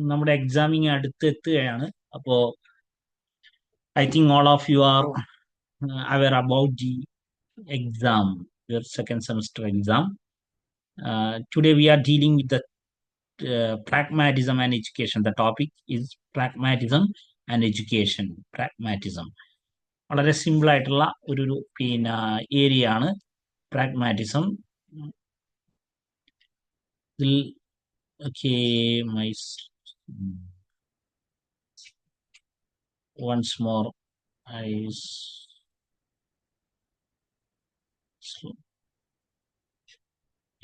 നമ്മുടെ എക്സാമിങ് അടുത്തെത്തുകയാണ്. അപ്പോൾ I think all of you are aware about the exam, your second semester exam. Today we are dealing with the pragmatism and education. The topic is pragmatism and education. Pragmatism വളരെ simple ആയിട്ടുള്ള ഒരു പിന്നെ area ആണ് pragmatism. ഇതിൽ okay my once more I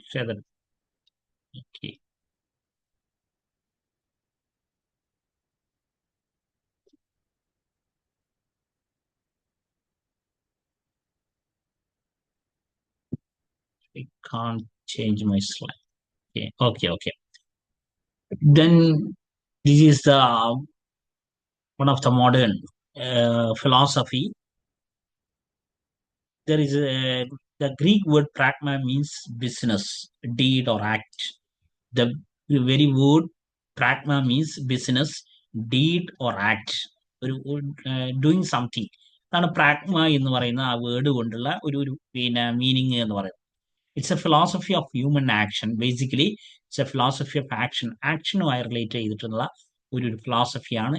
share that. Okay. I can't change my slide. Okay. Then this is the one of the modern philosophy. There is the Greek word pragma means business, deed or act. The very word pragma means business, deed or act. Doing something. അതാണ് പ്രാഗ്മ എന്ന് പറയുന്ന ആ word കൊണ്ടുള്ള ഒരു പിന്നെ meaning എന്ന് പറയുന്നത്. It's a philosophy of human action. Basically it's a philosophy of action. ആക്ഷനുമായി റിലേറ്റ് ചെയ്തിട്ടുള്ള ഒരു ഫിലോസഫിയാണ്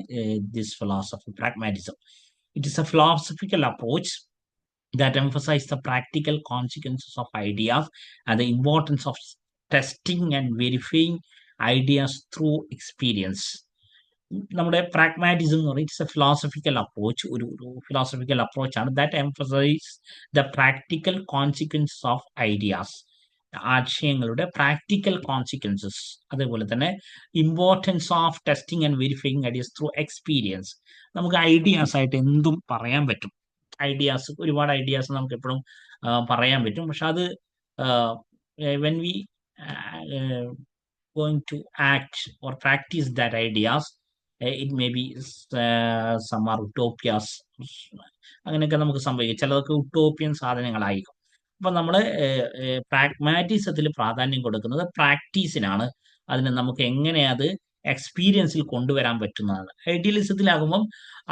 this philosophy, pragmatism. It is a philosophical approach that emphasize the practical consequences of ideas and the importance of testing and verifying ideas through experience. നമ്മുടെ pragmatism എന്ന് പറയുന്നത് it's a philosophical approach, ഒരു philosophical അപ്രോച്ചാണ് that emphasize the practical consequences of ideas. ആശയങ്ങളുടെ practical consequences, അതേപോലെ തന്നെ importance of testing and verifying ideas through experience. നമുക്ക് ideas ആയിട്ട് എന്തും പറയാൻ പറ്റും. ഐഡിയാസ്, ഒരുപാട് ഐഡിയാസ് നമുക്ക് എപ്പോഴും പറയാൻ പറ്റും. പക്ഷെ അത് when we going to act or practice that ideas, it may be some are utopias. അങ്ങനെയൊക്കെ നമുക്ക് സംഭവിക്കും. ചിലതൊക്കെ ഉട്ടോപ്യൻ സാധനങ്ങളായിരിക്കും. അപ്പൊ നമ്മൾ പ്രാഗ്മാറ്റിസത്തിൽ പ്രാധാന്യം കൊടുക്കുന്നത് പ്രാക്ടീസിനാണ്. അതിന് നമുക്ക് എങ്ങനെ അത് എക്സ്പീരിയൻസിൽ കൊണ്ടുവരാൻ പറ്റുന്നതാണ്. ഐഡിയലിസത്തിലാകുമ്പം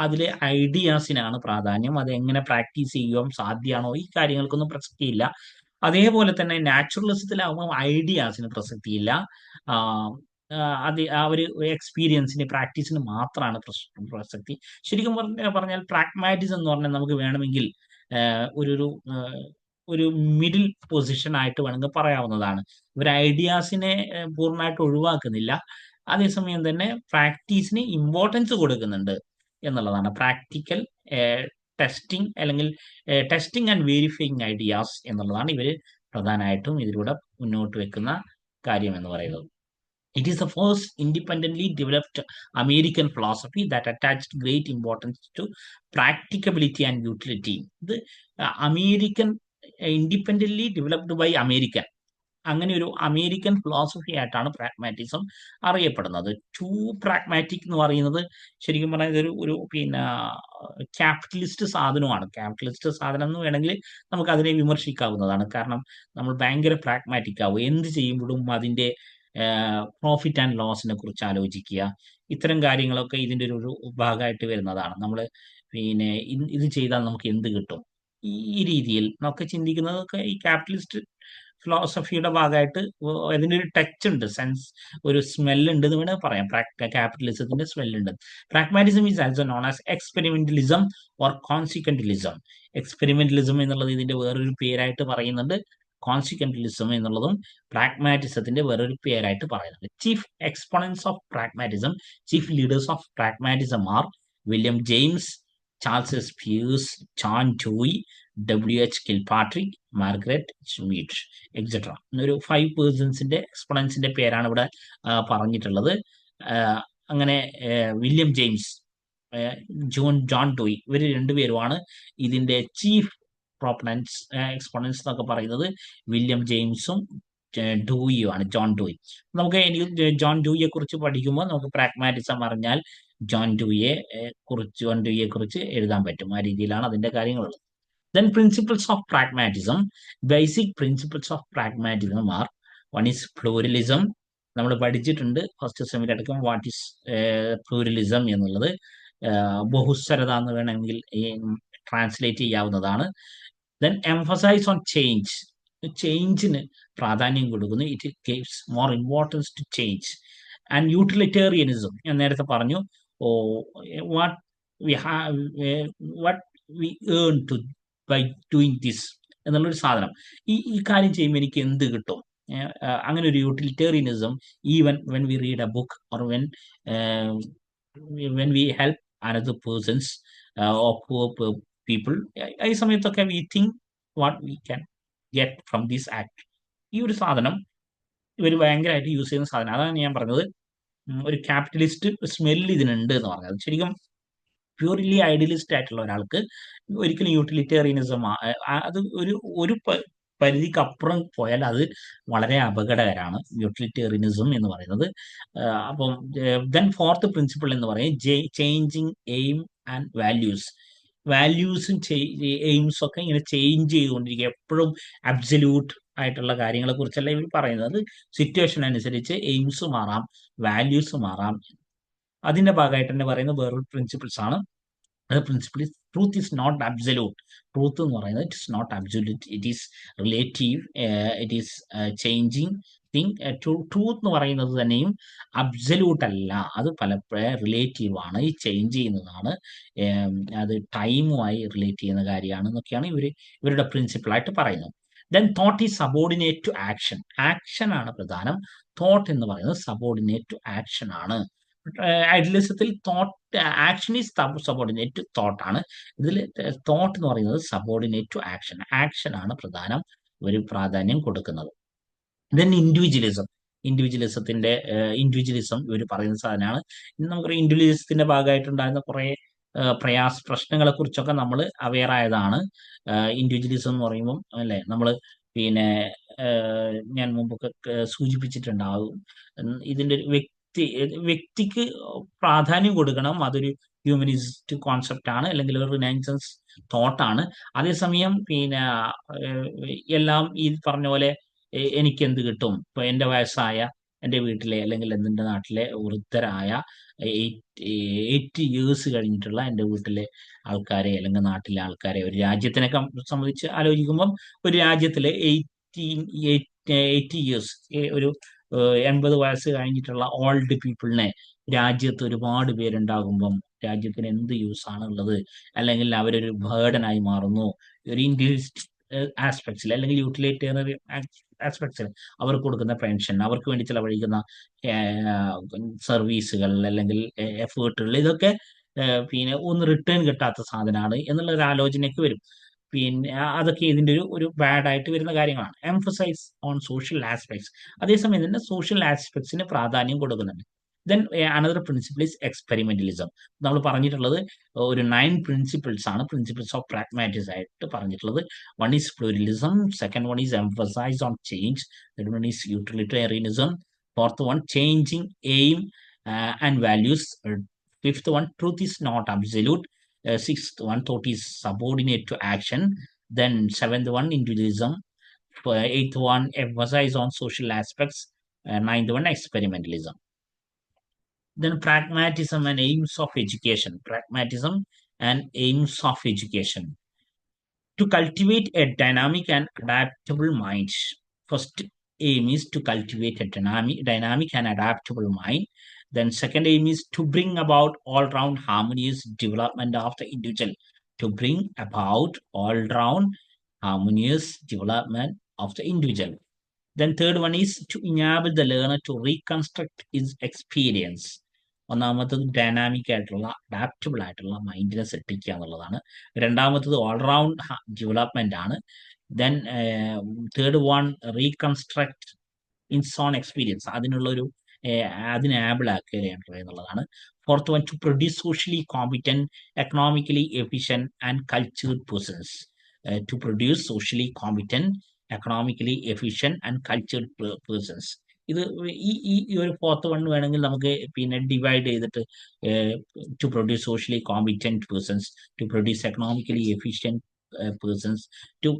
അതിലെ ഐഡിയാസിനാണ് പ്രാധാന്യം. അത് എങ്ങനെ പ്രാക്ടീസ് ചെയ്യുവാൻ സാധ്യമാണോ, ഈ കാര്യങ്ങൾക്കൊന്നും പ്രസക്തിയില്ല. അതേപോലെ തന്നെ നാച്ചുറലിസത്തിലാകുമ്പോൾ ഐഡിയാസിന് പ്രസക്തിയില്ല. അത് ആ ഒരു എക്സ്പീരിയൻസിന്, പ്രാക്ടീസിന് മാത്രമാണ് പ്രസക്തി. ശരിക്കും പറഞ്ഞാൽ പ്രാഗ്മാറ്റിസം എന്ന് പറഞ്ഞാൽ നമുക്ക് വേണമെങ്കിൽ ഒരു മിഡിൽ പൊസിഷൻ ആയിട്ട് വേണമെങ്കിൽ പറയാവുന്നതാണ്. ഇവർ ഐഡിയാസിനെ പൂർണ്ണമായിട്ട് ഒഴിവാക്കുന്നില്ല, അതേസമയം തന്നെ പ്രാക്ടീസിന് ഇമ്പോർട്ടൻസ് കൊടുക്കുന്നുണ്ട് എന്നുള്ളതാണ്. പ്രാക്ടിക്കൽ ടെസ്റ്റിംഗ് അല്ലെങ്കിൽ ടെസ്റ്റിംഗ് ആൻഡ് വെരിഫൈയിങ് ഐഡിയാസ് എന്നുള്ളതാണ് ഇവർ പ്രധാനമായിട്ടും ഇതിലൂടെ മുന്നോട്ട് വെക്കുന്ന കാര്യം എന്ന് പറയുന്നത്. It is the first independently developed American philosophy that attached great importance to practicability and utility. ഇത് American, independently developed by American, അങ്ങനെ ഒരു അമേരിക്കൻ ഫിലോസഫി ആയിട്ടാണ് പ്രാഗ്മാറ്റിസം അറിയപ്പെടുന്നത്. ടു പ്രാഗ്മാറ്റിക് എന്ന് പറയുന്നത് ശരിക്കും പറഞ്ഞാൽ ഇതൊരു പിന്നെ ക്യാപിറ്റലിസ്റ്റ് സാധനമാണ്. ക്യാപിറ്റലിസ്റ്റ് സാധനം എന്ന് വേണമെങ്കിൽ നമുക്ക് അതിനെ വിമർശിക്കാവുന്നതാണ്. കാരണം നമ്മൾ ഭയങ്കര പ്രാഗ്മാറ്റിക് ആവും. എന്ത് ചെയ്യുമ്പോഴും അതിൻ്റെ പ്രോഫിറ്റ് ആൻഡ് ലോസിനെ കുറിച്ച് ആലോചിക്കുക. ഇത്തരം കാര്യങ്ങളൊക്കെ ഇതിൻ്റെ ഒരു ഭാഗമായിട്ട് വരുന്നതാണ്. നമ്മൾ പിന്നെ ഇത് ചെയ്താൽ നമുക്ക് എന്ത് കിട്ടും, ഈ രീതിയിൽ നമുക്ക് ചിന്തിക്കുന്നതൊക്കെ ഈ ക്യാപിറ്റലിസ്റ്റ് ഫിലോസഫിയുടെ ഭാഗമായിട്ട് അതിൻ്റെ ഒരു ടച്ച് ഉണ്ട്, സെൻസ്, ഒരു സ്മെല്ലുണ്ട് എന്ന് വേണമെങ്കിൽ പറയാം. ക്യാപിറ്റലിസത്തിന്റെ സ്മെല്ലുണ്ട്. Pragmatism is also known as experimentalism or consequentialism. Experimentalism എന്നുള്ളത് ഇതിന്റെ വേറൊരു പേരായിട്ട് പറയുന്നുണ്ട്. കോൺസിക്വന്റലിസം എന്നുള്ളതും പ്രാഗ്മാറ്റിസത്തിന്റെ വേറൊരു പേരായിട്ട് പറയുന്നുണ്ട്. Chief exponents of pragmatism, chief leaders of pragmatism are William James, Charles S Peirce, John Dewey, W.H. Kilpatrick, Margaret Smeet, etcetera എന്നൊരു 5 പേഴ്സൺസിന്റെ എക്സ്പോണൻസിന്റെ പേരാണ് ഇവിടെ പറഞ്ഞിട്ടുള്ളത്. അങ്ങനെ വില്യം ജെയിംസ്, ജോൺ ഡൂയി, ഇവർ രണ്ടുപേരുമാണ് ഇതിന്റെ ചീഫ് എക്സ്പോണൻസ് എന്നൊക്കെ പറയുന്നത്. വില്യം ജെയിംസും ഡൂയിയുമാണ്, ജോൺ ഡൂയി. നമുക്ക് എനിക്ക് ജോൺ ഡൂയിയെ കുറിച്ച് പഠിക്കുമ്പോൾ നമുക്ക് പ്രാഗ്മാറ്റിസം അറിഞ്ഞാൽ ജോൺ ഡൂയിയെ കുറിച്ച് എഴുതാൻ പറ്റും. ആ രീതിയിലാണ് അതിന്റെ കാര്യങ്ങളുള്ളത്. Then principles of pragmatism. Basic principles of pragmatism are: one is pluralism, നമ്മൾ പഠിച്ചിട്ടുണ്ട് ഫസ്റ്റ് സെമിൽ അടക്കം വാട്ട് ഈസ് പ്ലൂരലിസം എന്നുള്ളത്. ബഹുസ്വരത എന്ന് വേണമെങ്കിൽ ട്രാൻസ്ലേറ്റ് ചെയ്യാവുന്നതാണ്. ദെൻ എംഫസൈസ് ഓൺ ചേഞ്ച്, ചേഞ്ചിന് പ്രാധാന്യം കൊടുക്കുന്നു. It gives more importance to change. And utilitarianism ഞാൻ നേരത്തെ പറഞ്ഞു. What we have what we earn to by doing this എന്നുള്ളൊരു സാധനം. ഈ കാര്യം ചെയ്യുമ്പോൾ എനിക്ക് എന്ത് കിട്ടും? അങ്ങനെ ഒരു utilitarianism, even when we read a book or when we help another persons or poor people, ഈ സമയത്തൊക്കെ we think what we can get from this act. ഈ ഒരു സാധനം ഇവർ ഭയങ്കരമായിട്ട് യൂസ് ചെയ്യുന്ന സാധനം. അതാണ് ഞാൻ പറഞ്ഞത് ഒരു ക്യാപിറ്റലിസ്റ്റ് സ്മെല്ല് ഇതിനുണ്ട് എന്ന് പറഞ്ഞത്. ശരിക്കും പ്യൂർലി ഐഡിയലിസ്റ്റ് ആയിട്ടുള്ള ഒരാൾക്ക് ഒരിക്കലും യൂട്ടിലിറ്റേറിയനിസം അത് ഒരു പരിധിക്കപ്പുറം പോയാൽ അത് വളരെ അപകടകരമാണ് യൂട്ടിലിറ്റേറിയനിസം എന്ന് പറയുന്നത്. അപ്പം ദെൻ ഫോർത്ത് പ്രിൻസിപ്പിൾ എന്ന് പറയും ചേഞ്ചിങ് എയിം ആൻഡ് വാല്യൂസ്. വാല്യൂസും എയിംസും ഒക്കെ ഇങ്ങനെ ചേഞ്ച് ചെയ്തുകൊണ്ടിരിക്കുക. എപ്പോഴും അബ്സല്യൂട്ട് ആയിട്ടുള്ള കാര്യങ്ങളെ കുറിച്ചല്ല ഇവർ പറയുന്നത്. സിറ്റുവേഷൻ അനുസരിച്ച് എയിംസ് മാറാം, വാല്യൂസ് മാറാം. അതിന്റെ ഭാഗമായിട്ട് തന്നെ പറയുന്ന വേറൊരു പ്രിൻസിപ്പിൾസ് ആണ്. അത് principle truth is not absolute. Truth എന്ന് പറയുന്നത് it is not absolute, it is relative, it is changing thing. Truth എന്ന് പറയുന്നത് തന്നെയും അബ്സല്യൂട്ട് അല്ല, അത് പലപ്പോഴും റിലേറ്റീവ് ആണ്, ഈ ചേഞ്ച് ചെയ്യുന്നതാണ്, അത് ടൈമുമായി റിലേറ്റ് ചെയ്യുന്ന കാര്യമാണ് എന്നൊക്കെയാണ് ഇവരുടെ പ്രിൻസിപ്പിളായിട്ട് പറയുന്നത്. Then thought is subordinate to action. Action ആണ് പ്രധാനം. തോട്ട് എന്ന് പറയുന്നത് സബോർഡിനേറ്റ് ടു ആക്ഷൻ ആണ്. ഐഡിയലിസത്തിൽ thought action is subordinate to thought ആണ്. ഇതിൽ തോട്ട് എന്ന് പറയുന്നത് സബോർഡിനേറ്റ് ടു ആക്ഷൻ, ആക്ഷൻ ആണ് പ്രധാനം, ഒരു പ്രാധാന്യം കൊടുക്കുന്നത്. ദെൻ ഇൻഡിവിജ്വലിസം ഇവർ പറയുന്ന സാധനമാണ്. ഇന്ന് നമുക്കറിയാം ഇൻഡിവിജ്വലിസത്തിന്റെ ഭാഗമായിട്ടുണ്ടായിരുന്ന കുറെ പ്രശ്നങ്ങളെ കുറിച്ചൊക്കെ നമ്മൾ അവെയർ ആയതാണ്. ഇൻഡിവിജ്വലിസം എന്ന് പറയുമ്പം അല്ലെ, നമ്മൾ പിന്നെ ഞാൻ മുമ്പൊക്കെ സൂചിപ്പിച്ചിട്ടുണ്ടാകും, ഇതിന്റെ ഒരു വ്യക്തിക്ക് പ്രാധാന്യം കൊടുക്കണം. അതൊരു ഹ്യൂമനിസ്റ്റ് കോൺസെപ്റ്റ് ആണ്, അല്ലെങ്കിൽ ഒരു റിനൈസൻസ് തോട്ടാണ്. അതേസമയം പിന്നെ എല്ലാം ഈ പറഞ്ഞ പോലെ എനിക്ക് എന്ത് കിട്ടും? ഇപ്പൊ എൻ്റെ വയസ്സായ എൻ്റെ വീട്ടിലെ അല്ലെങ്കിൽ എൻ്റെ നാട്ടിലെ വൃദ്ധരായ 80 ഇയേഴ്സ് കഴിഞ്ഞിട്ടുള്ള എൻ്റെ വീട്ടിലെ ആൾക്കാരെ അല്ലെങ്കിൽ നാട്ടിലെ ആൾക്കാരെ, ഒരു രാജ്യത്തിനെ സംബന്ധിച്ച് ആലോചിക്കുമ്പം ഒരു രാജ്യത്തിലെ 80 ഇയേഴ്സ്, ഒരു 80 വയസ്സ് കഴിഞ്ഞിട്ടുള്ള ഓൾഡ് പീപ്പിളിനെ രാജ്യത്ത് ഒരുപാട് പേരുണ്ടാകുമ്പം രാജ്യത്തിന് എന്ത് യൂസ് ആണ് ഉള്ളത്? അല്ലെങ്കിൽ അവരൊരു ബേർഡനായി മാറുന്നു. ഒരു ഇൻഡിവിജ്വൽ ആസ്പെക്ട്സിൽ അല്ലെങ്കിൽ യൂട്ടിലിറ്റേറിയൻ ആസ്പെക്ട്സിൽ അവർക്ക് കൊടുക്കുന്ന പെൻഷൻ, അവർക്ക് വേണ്ടി ചിലവഴിക്കുന്ന സർവീസുകൾ അല്ലെങ്കിൽ എഫേർട്ടുകൾ, ഇതൊക്കെ പിന്നെ ഒന്ന് റിട്ടേൺ കിട്ടാത്ത സാധനമാണ് എന്നുള്ള ഒരു ആലോചനയ്ക്ക് വരും. പിന്നെ അതൊക്കെ ഇതിൻ്റെ ഒരു ബാഡ് ആയിട്ട് വരുന്ന കാര്യങ്ങളാണ്. എംഫസൈസ് ഓൺ സോഷ്യൽ ആസ്പെക്ട്സ്, അതേസമയം തന്നെ സോഷ്യൽ ആസ്പെക്ട്സിന് പ്രാധാന്യം കൊടുക്കുന്നുണ്ട്. Then another principle is experimentalism. നമ്മൾ പറഞ്ഞിട്ടുള്ളത് ഒരു 9 പ്രിൻസിപ്പിൾസ് ആണ്, പ്രിൻസിപ്പിൾസ് ഓഫ് പ്രാഗ്മാറ്റിസം ആയിട്ട് പറഞ്ഞിട്ടുള്ളത്. One is pluralism, second one is emphasize on change, third one is utilitarianism, fourth one changing aim and values, fifth one truth is not absolute, sixth one thought is subordinate to action, then seventh one individualism, eighth one emphasize on social aspects, ninth one experimentalism. Then pragmatism and aims of education. To cultivate a dynamic and adaptable mind. First aim is to cultivate a dynamic and adaptable mind. Then second aim is to bring about all-round harmonious development of the individual. Then third one is to enable the learner to reconstruct his experience. ഒന്നാമത്തത് dynamic ആയിട്ടുള്ള adaptable ആയിട്ടുള്ള മൈൻഡിനെ സെറ്റിക്കുക എന്നുള്ളതാണ്. രണ്ടാമത്തത് all round development ആണ്. Then third one reconstruct his own experience, അതിനെ able ആക്കുക എന്നുള്ളതാണ്. Fourth one to produce socially competent, economically efficient and cultured persons. To produce socially competent, economically efficient and cultured persons. ഇത് ഈ ഒരു ഫോർത്ത് വൺ വേണമെങ്കിൽ നമുക്ക് പിന്നെ ഡിവൈഡ് ചെയ്തിട്ട് to produce socially competent persons, to produce economically efficient persons, to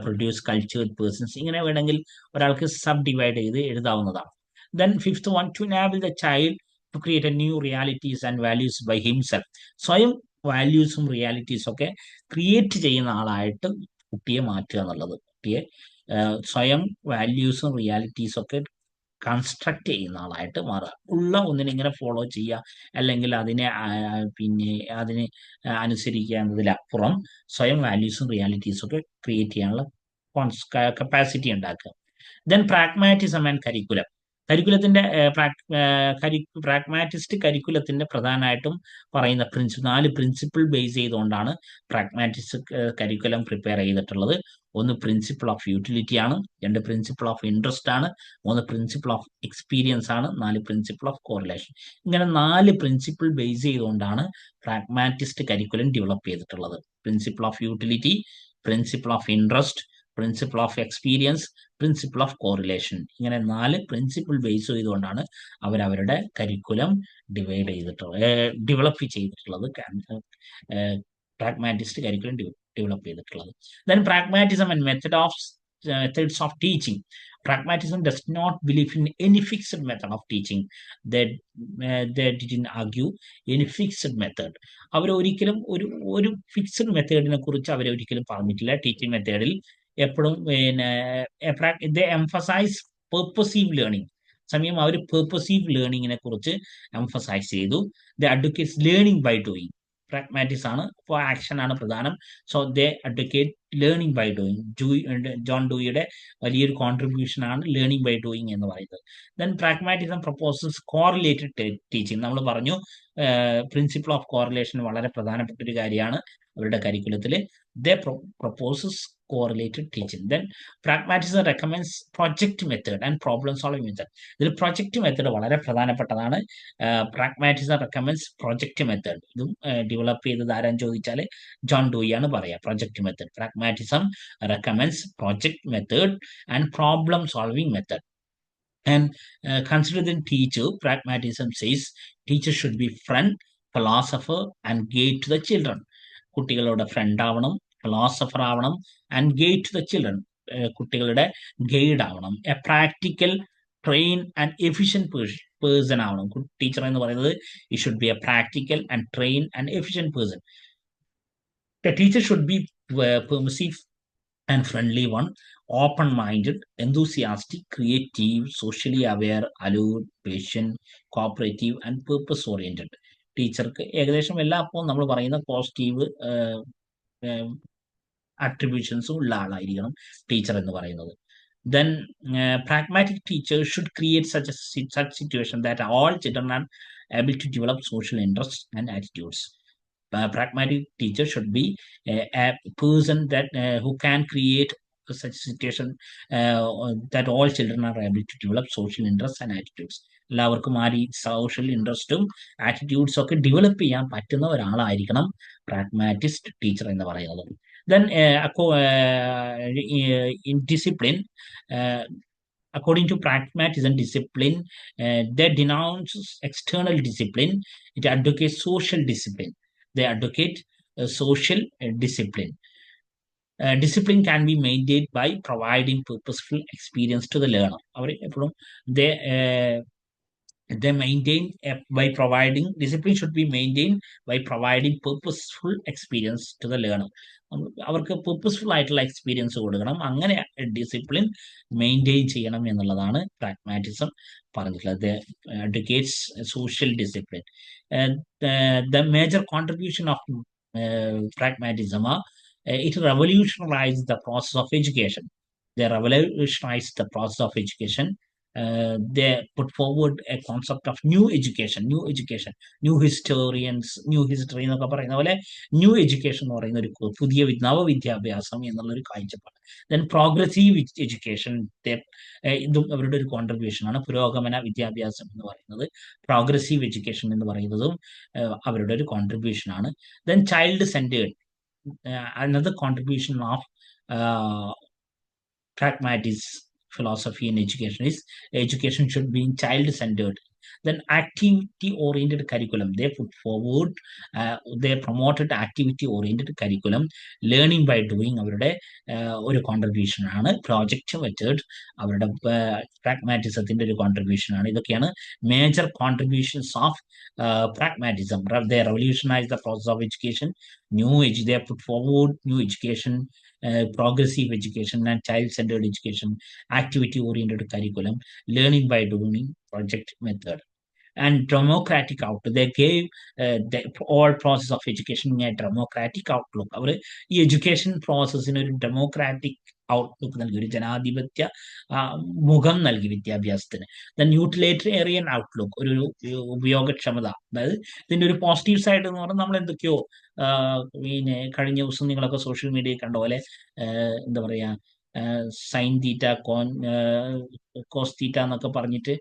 produce cultured persons, ഇങ്ങനെ വേണമെങ്കിൽ ഒരാൾക്ക് സബ് ഡിവൈഡ് ചെയ്ത് എഴുതാവുന്നതാണ്. Then fifth one, to enable the child to create a new realities and values by himself. സ്വയം വാല്യൂസും റിയാലിറ്റീസും ഒക്കെ create ചെയ്യുന്ന ആളായിട്ട് കുട്ടിയെ മാറ്റുക എന്നുള്ളത്. കുട്ടിയെ സ്വയം വാല്യൂസും റിയാലിറ്റീസും ഒക്കെ കൺസ്ട്രക്ട് ചെയ്യുന്ന ആളായിട്ട് മാറുക. ഉള്ള ഒന്നിനെ ഇങ്ങനെ ഫോളോ ചെയ്യുക, അല്ലെങ്കിൽ അതിനെ പിന്നെ അതിനെ അനുസരിക്കുക എന്നതിലപ്പുറം സ്വയം വാല്യൂസും റിയാലിറ്റീസും ഒക്കെ ക്രിയേറ്റ് ചെയ്യാനുള്ള കപ്പാസിറ്റി ഉണ്ടാക്കുക. Then pragmatism and curriculum. കരിക്കുലത്തിന്റെ പ്രാഗ്മാറ്റിസ്റ്റ് കരിക്കുലത്തിന്റെ പ്രധാനമായിട്ടും പറയുന്ന 4 പ്രിൻസിപ്പിൾ ബേസ് ചെയ്തുകൊണ്ടാണ് പ്രാഗ്മാറ്റിസ്റ്റ് കരിക്കുലം പ്രിപ്പയർ ചെയ്തിട്ടുള്ളത്. ഒന്ന് പ്രിൻസിപ്പിൾ ഓഫ് യൂട്ടിലിറ്റി ആണ്, 2 പ്രിൻസിപ്പിൾ ഓഫ് ഇൻട്രസ്റ്റ് ആണ്, 3 പ്രിൻസിപ്പിൾ ഓഫ് എക്സ്പീരിയൻസ് ആണ്, 4 പ്രിൻസിപ്പിൾ ഓഫ് കോറിലേഷൻ. ഇങ്ങനെ 4 പ്രിൻസിപ്പിൾ ബേസ് ചെയ്തുകൊണ്ടാണ് പ്രാഗ്മാറ്റിസ്റ്റ് കരിക്കുലം ഡെവലപ്പ് ചെയ്തിട്ടുള്ളത്. Principle of utility, principle of interest, principle of experience, principle of correlation. ഇങ്ങനെ 4 principle base ചെയ്തുകൊണ്ടാണ് അവരവരുടെ curriculum develop ചെയ്തിട്ടുള്ളത്. പ്രാഗ്മാറ്റിസ്റ്റ് കരിക്കുലം ഡെവലപ്പ് ചെയ്തിട്ടുള്ളത്. Then pragmatism and methods of teaching. Pragmatism does not believe in any fixed method of teaching. They didn't argue any fixed method. അവർ ഒരിക്കലും ഒരു fixed മെത്തേഡിനെ കുറിച്ച് അവരൊരിക്കലും പറഞ്ഞിട്ടില്ല. ടീച്ചിങ് മെത്തേഡിൽ എപ്പോഴും ദേ എംഫസൈസ് പെർപ്പസീവ് ലേണിംഗ്. സമയം അവർ പെർപ്പസീവ് ലേണിങ്ങിനെ കുറിച്ച് എംഫസൈസ് ചെയ്തു. They advocates learning by doing. Pragmatics ആണ്, അപ്പോൾ ആക്ഷൻ ആണ് പ്രധാനം. So they advocate learning by doing. John ഡൂയിയുടെ വലിയൊരു കോൺട്രിബ്യൂഷൻ ആണ് ലേണിംഗ് ബൈ ഡൂയിങ് എന്ന് പറയുന്നത്. Then pragmatism proposals correlated teaching. നമ്മൾ പറഞ്ഞു പ്രിൻസിപ്പിൾ ഓഫ് കോറിലേഷൻ വളരെ പ്രധാനപ്പെട്ട ഒരു കാര്യമാണ് അവരുടെ കരിക്കുലത്തിൽ. ദേ proposes correlated teaching. Then pragmatism recommends project method and problem solving method. ഇതിൽ പ്രൊജക്റ്റ് മെത്തേഡ് വളരെ പ്രധാനപ്പെട്ടതാണ്. Pragmatism recommends project method. ഇതും ഡെവലപ്പ് ചെയ്തത് ആരാന്ന് ചോദിച്ചാൽ ജോൺ ഡൂയി ആണ് പറയുക. Project method. Pragmatism recommends project method and problem solving method. And considering teacher, pragmatism says teacher should be friend, philosopher and guide to the children. കുട്ടികളുടെ friend ആവണം, philosopher ആവണം, and guide to the children. കുട്ടികളുടെ guide ആവണം. A practical, train and efficient person ആവണം. Teacher എന്ന് പറയുന്നത് ഈ should be a practical and train and efficient person. The teacher should be permissive and friendly one, open-minded, enthusiastic, creative, socially aware, alert, patient, cooperative and purpose-oriented. ടീച്ചർക്ക് ഏകദേശം എല്ലാ അപ്പോൾ നമ്മൾ പറയുന്ന പോസിറ്റീവ് അട്രിബ്യൂഷൻസും ഉള്ള ആളായിരിക്കണം ടീച്ചർ എന്ന് പറയുന്നത്. Then pragmatic teachers should create such situation that all children are able to develop social interests and attitudes. Pragmatic teacher should be a person that who can create such situation that all children are able to develop social interests and attitudes. എല്ലാവർക്കും ആ social ഇൻട്രസ്റ്റും ആറ്റിറ്റ്യൂഡ്സും ഒക്കെ develop ചെയ്യാൻ പറ്റുന്ന ഒരാളായിരിക്കണം pragmatist teacher എന്ന് പറയുന്നത്. Then in discipline, according to pragmatism discipline, they denounce external discipline. It advocates social discipline. They advocate social discipline. Discipline can be maintained by providing purposeful experience to the learner. They maintain by providing, discipline should be maintained by providing purposeful experience to the learner. അവർക്ക് purposeful ആയിട്ടുള്ള experience കൊടുക്കണം. അങ്ങനെ discipline maintain ചെയ്യണം എന്നുള്ളതാണ് pragmatism പറഞ്ഞിട്ടുള്ളത്. Advocates social discipline. The major contribution of pragmatism are it revolutionized the process of education. They revolutionized the process of education. They put forward a concept of new education, new historians, new history എന്നൊക്കെ പറയുന്ന പോലെ new education എന്ന് പറയുന്ന ഒരു പുതിയ നവവിദ്യാഭ്യാസം എന്നുള്ളൊരു കാഴ്ചപ്പാട്. Then progressive education, ഇതും അവരുടെ ഒരു കോൺട്രിബ്യൂഷൻ ആണ്. പുരോഗമന വിദ്യാഭ്യാസം എന്ന് പറയുന്നത്, പ്രോഗ്രസീവ് എഡ്യൂക്കേഷൻ എന്ന് പറയുന്നതും അവരുടെ ഒരു കോൺട്രിബ്യൂഷൻ ആണ്. Then child centred, another contribution of pragmatism philosophy in education is education should be child-centered. Then activity oriented curriculum, they put forward, they promoted activity oriented curriculum. Learning by doing അവരുടെ ഒരു contribution ആണ്. Project method അവരുടെ പ്രാഗ്മാറ്റിസത്തിന്റെ ഒരു contribution ആണ്. ഇതൊക്കെയാണ് major contributions of pragmatism. They revolutionized the process of education. They put forward new education, progressive education and child-centered education, activity-oriented curriculum, learning by doing, project method, and democratic outlook. They gave the all process of education a democratic outlook. അവർ ഈ education പ്രോസസ്സിന് ഒരു democratic outlook നൽകി, ഒരു ജനാധിപത്യ മുഖം നൽകി വിദ്യാഭ്യാസത്തിന്. Then utilitarian outlook, ഒരു ഉപയോഗക്ഷമത. അതായത് ഇതിന്റെ ഒരു പോസിറ്റീവ് സൈഡ് എന്ന് പറഞ്ഞാൽ നമ്മൾ എന്തൊക്കെയോ പിന്നെ കഴിഞ്ഞ ദിവസം നിങ്ങളൊക്കെ സോഷ്യൽ മീഡിയയിൽ കണ്ട പോലെ എന്താ പറയാ സൈൻ തീറ്റ കോസ് തീറ്റ എന്നൊക്കെ പറഞ്ഞിട്ട്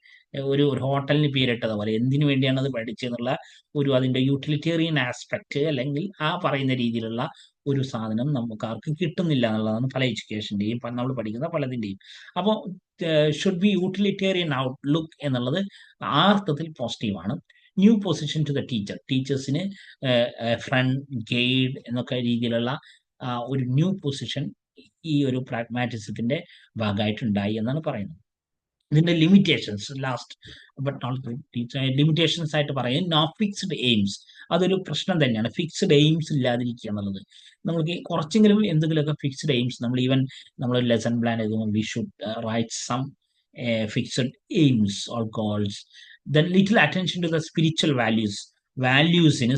ഒരു ഹോട്ടലിന് പേരിട്ടത് പോലെ എന്തിനു വേണ്ടിയാണ് അത് പഠിച്ചെന്നുള്ള ഒരു അതിന്റെ യൂട്ടിലിറ്റേറിയൻ ആസ്പെക്ട് അല്ലെങ്കിൽ ആ പറയുന്ന രീതിയിലുള്ള ഒരു സാധനം നമുക്ക് ആർക്കും കിട്ടുന്നില്ല എന്നുള്ളതാണ് പല എഡ്യൂക്കേഷന്റെയും നമ്മൾ പഠിക്കുന്ന പലതിന്റെയും. അപ്പോൾ ഷുഡ് ബി യൂട്ടിലിറ്റേറിയൻ ഔട്ട്ലുക്ക് എന്നുള്ളത് ആ അർത്ഥത്തിൽ പോസിറ്റീവാണ്. New position to the teacher, ടീച്ചേഴ്സിന് ഫ്രണ്ട് ഗൈഡ് എന്നൊക്കെ രീതിയിലുള്ള ഒരു ന്യൂ പൊസിഷൻ ഈ ഒരു പ്രാഗ്മാറ്റിസത്തിന്റെ ഭാഗമായിട്ടുണ്ടായി എന്നാണ് പറയുന്നത്. ഇതിന്റെ limitations last but not limitations ആയിട്ട് പറയും. നോ ഫിക്സ്ഡ് എയിംസ്, അതൊരു പ്രശ്നം തന്നെയാണ്. ഫിക്സ്ഡ് എയിംസ് ഇല്ലാതിരിക്കുക എന്നുള്ളത്. നമുക്ക് കുറച്ചെങ്കിലും എന്തെങ്കിലുമൊക്കെ ഫിക്സ്ഡ് എയിംസ്, നമ്മൾ ലെസൺ പ്ലാൻ എഴുതുമ്പോൾ we should write some fixed aims or goals. Then little attention to the spiritual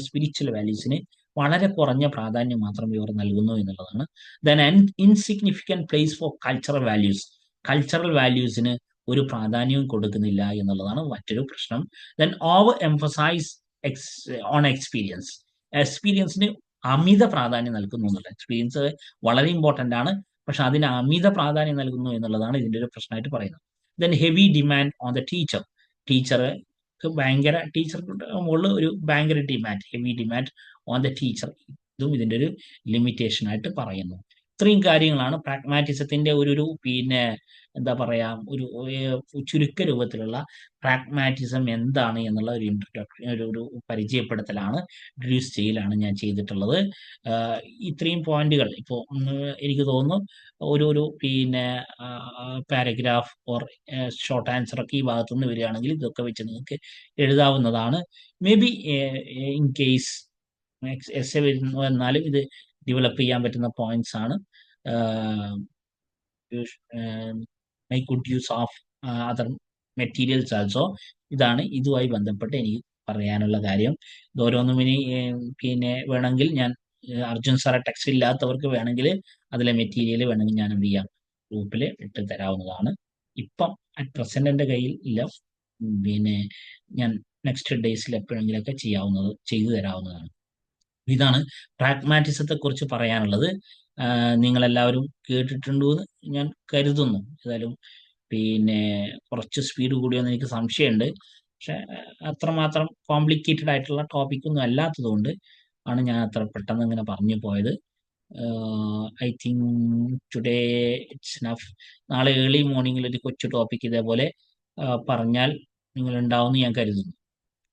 spiritual വാല്യൂസിന് വളരെ കുറഞ്ഞ പ്രാധാന്യം മാത്രം ഇവർ നൽകുന്നു എന്നുള്ളതാണ്. Then insignificant place for cultural വാല്യൂസിന് ഒരു പ്രാധാന്യവും കൊടുക്കുന്നില്ല എന്നുള്ളതാണ് മറ്റൊരു പ്രശ്നം. ദെൻ ഓവർ എംഫസൈസ് ഓൺ എക്സ്പീരിയൻസിന് അമിത പ്രാധാന്യം നൽകുന്നു എന്നുള്ള. എക്സ്പീരിയൻസ് വളരെ ഇമ്പോർട്ടൻ്റ് ആണ്, പക്ഷെ അതിന് അമിത പ്രാധാന്യം നൽകുന്നു എന്നുള്ളതാണ് ഇതിൻ്റെ ഒരു പ്രശ്നമായിട്ട് പറയുന്നത്. Then heavy demand on the ടീച്ചർക്ക് മുകളിൽ ഒരു ഭയങ്കര demand, heavy demand on the teacher, ഇതും ഇതിൻ്റെ ഒരു ലിമിറ്റേഷൻ ആയിട്ട് പറയുന്നു. ഇത്രയും കാര്യങ്ങളാണ് പ്രാഗ്മാറ്റിസത്തിന്റെ ഒരു പിന്നെ എന്താ പറയാ ഒരു ചുരുക്ക രൂപത്തിലുള്ള പ്രാഗ്മാറ്റിസം എന്താണ് എന്നുള്ള ഒരു ഇൻട്രൊഡക്ഷൻ, ഒരു പരിചയപ്പെടുത്തലാണ്, ഇൻട്രൊഡ്യൂസ് ചെയ്യലാണ് ഞാൻ ചെയ്തിട്ടുള്ളത്. ഇത്രയും പോയിന്റുകൾ ഇപ്പോൾ എനിക്ക് തോന്നുന്നു ഒരു പിന്നെ പാരഗ്രാഫ് ഓർ ഷോർട്ട് ആൻസർ ഒക്കെ ഈ ഭാഗത്തുനിന്ന് വരികയാണെങ്കിൽ ഇതൊക്കെ വെച്ച് നിങ്ങൾക്ക് എഴുതാവുന്നതാണ്. May be in case S A വന്നാലും ഇത് ഡെവലപ്പ് ചെയ്യാൻ പറ്റുന്ന പോയിന്റ്സ് ആണ്. Make good use of other materials also. ഇതാണ് ഇതുമായി ബന്ധപ്പെട്ട് എനിക്ക് പറയാനുള്ള കാര്യം. ഇത് ഓരോന്നും ഇനി പിന്നെ വേണമെങ്കിൽ ഞാൻ അർജുൻ സാറെ ടെക്സ്റ്റ് ഇല്ലാത്തവർക്ക് വേണമെങ്കിൽ അതിലെ മെറ്റീരിയൽ വേണമെങ്കിൽ ഞാൻ എന്ത് ചെയ്യാം, ഗ്രൂപ്പിൽ ഇട്ട് തരാവുന്നതാണ്. ഇപ്പം അറ്റ് പ്രസന്റ് എൻ്റെ കയ്യിൽ ഇല്ല, പിന്നെ ഞാൻ നെക്സ്റ്റ് ഡേയ്സിൽ എപ്പോഴെങ്കിലൊക്കെ ചെയ്തു തരാവുന്നതാണ്. ഇതാണ് പ്രാഗ്മാറ്റിസത്തെ കുറിച്ച് പറയാനുള്ളത്. നിങ്ങളെല്ലാവരും കേട്ടിട്ടുണ്ടെന്ന് ഞാൻ കരുതുന്നു. ഏതായാലും പിന്നെ കുറച്ച് സ്പീഡ് കൂടിയെന്ന് എനിക്ക് സംശയമുണ്ട്, പക്ഷെ അത്രമാത്രം കോംപ്ലിക്കേറ്റഡ് ആയിട്ടുള്ള ടോപ്പിക്കൊന്നും അല്ലാത്തത് കൊണ്ട് ആണ് ഞാൻ അത്ര പെട്ടെന്ന് ഇങ്ങനെ പറഞ്ഞു പോയത്. I think today it's നഫ്. നാളെ ഏർലി മോർണിംഗിൽ ഒരു കൊച്ചു ടോപ്പിക് ഇതേപോലെ പറഞ്ഞാൽ നിങ്ങൾ ഉണ്ടാവുമെന്ന് ഞാൻ കരുതുന്നു.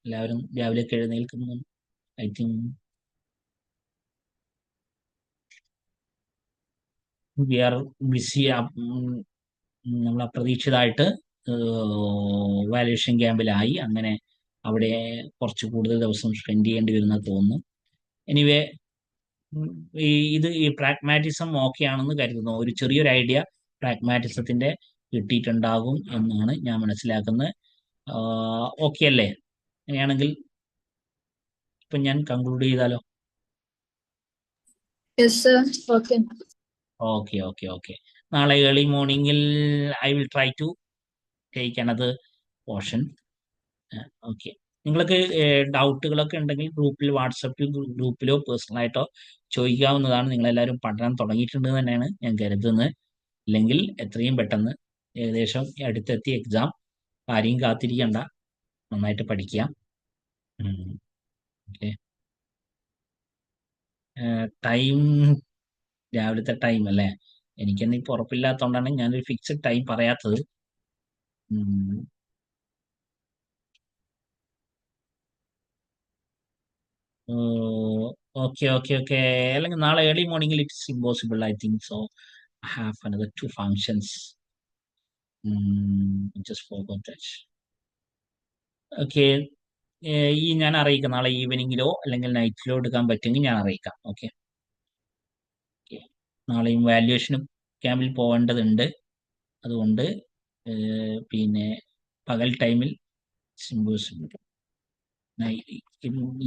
എല്ലാവരും രാവിലെയൊക്കെ എഴുന്നേൽക്കുന്നു. I think we are busy. നമ്മൾ അപ്രതീക്ഷിതമായിട്ട് വാല്യുവേഷൻ ക്യാമ്പിലായി, അങ്ങനെ അവിടെ കുറച്ച് കൂടുതൽ ദിവസം സ്പെൻഡ് ചെയ്യേണ്ടി വരുന്ന തോന്നുന്നു. എനിവേ ഈ പ്രാഗ്മാറ്റിസം ഓക്കെ ആണെന്ന് കരുതുന്നു. ഒരു ചെറിയൊരു ഐഡിയ പ്രാഗ്മാറ്റിസത്തിന്റെ കിട്ടിയിട്ടുണ്ടാകും എന്നാണ് ഞാൻ മനസ്സിലാക്കുന്നത്. ഓക്കെ അല്ലേ? അങ്ങനെയാണെങ്കിൽ ഇപ്പൊ ഞാൻ കൺക്ലൂഡ് ചെയ്താലോ? ഓക്കെ. നാളെ ഏർലി മോർണിംഗിൽ I will try to take another portion. Okay. നിങ്ങൾക്ക് ഡൗട്ടുകളൊക്കെ ഉണ്ടെങ്കിൽ വാട്സപ്പിൽ ഗ്രൂപ്പിലോ പേഴ്സണലായിട്ടോ ചോദിക്കാവുന്നതാണ്. നിങ്ങളെല്ലാവരും പഠനം തുടങ്ങിയിട്ടുണ്ട് തന്നെയാണ് ഞാൻ കരുതുന്നത്. അല്ലെങ്കിൽ എത്രയും പെട്ടെന്ന് ഏകദേശം അടുത്തെത്തിയ എക്സാം, ആരെയും കാത്തിരിക്കണ്ട, നന്നായിട്ട് പഠിക്കുക. ഓക്കെ. ടൈം രാവിലത്തെ ടൈം അല്ലേ? എനിക്കെന്നെ ഇപ്പോൾ ഉറപ്പില്ലാത്തതുകൊണ്ടാണ് ഞാനൊരു ഫിക്സഡ് ടൈം പറയാത്തത്. Okay okay okay. അല്ലെങ്കിൽ നാളെ ഏർലി മോർണിംഗിൽ it's impossible I think so. I have another two functions. Just forgot that. ഓക്കെ. ഈ ഞാൻ അറിയിക്കാം, നാളെ ഈവനിങ്ങിലോ അല്ലെങ്കിൽ നൈറ്റിലോ എടുക്കാൻ പറ്റുമെങ്കിൽ ഞാൻ അറിയിക്കാം. ഓക്കെ. നാളെയും വാല്യുവേഷനും ക്യാമ്പിൽ പോകേണ്ടതുണ്ട്. അതുകൊണ്ട് പിന്നെ പകൽ ടൈമിൽ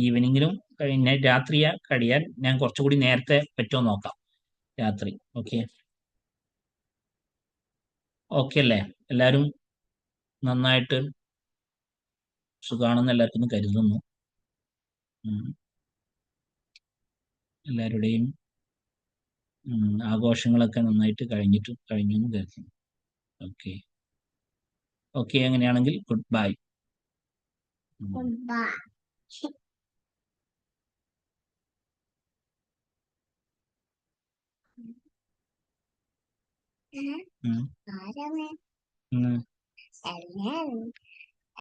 ഈവനിങ്ങിലും കഴിഞ്ഞ രാത്രിയാ കഴിയാൻ ഞാൻ കുറച്ചുകൂടി നേരത്തെ പറ്റുമോ നോക്കാം, രാത്രി. ഓക്കെ. ഓക്കെ അല്ലേ? എല്ലാവരും നന്നായിട്ട് സുഖാണെന്ന് എല്ലാവർക്കും കരുതുന്നു. ഉം. എല്ലാവരുടെയും ആഘോഷങ്ങളൊക്കെ നന്നായിട്ട് കഴിഞ്ഞു എന്ന് കരുതുന്നു. ഓക്കെ. ഓക്കെ, അങ്ങനെയാണെങ്കിൽ ഗുഡ് ബൈ.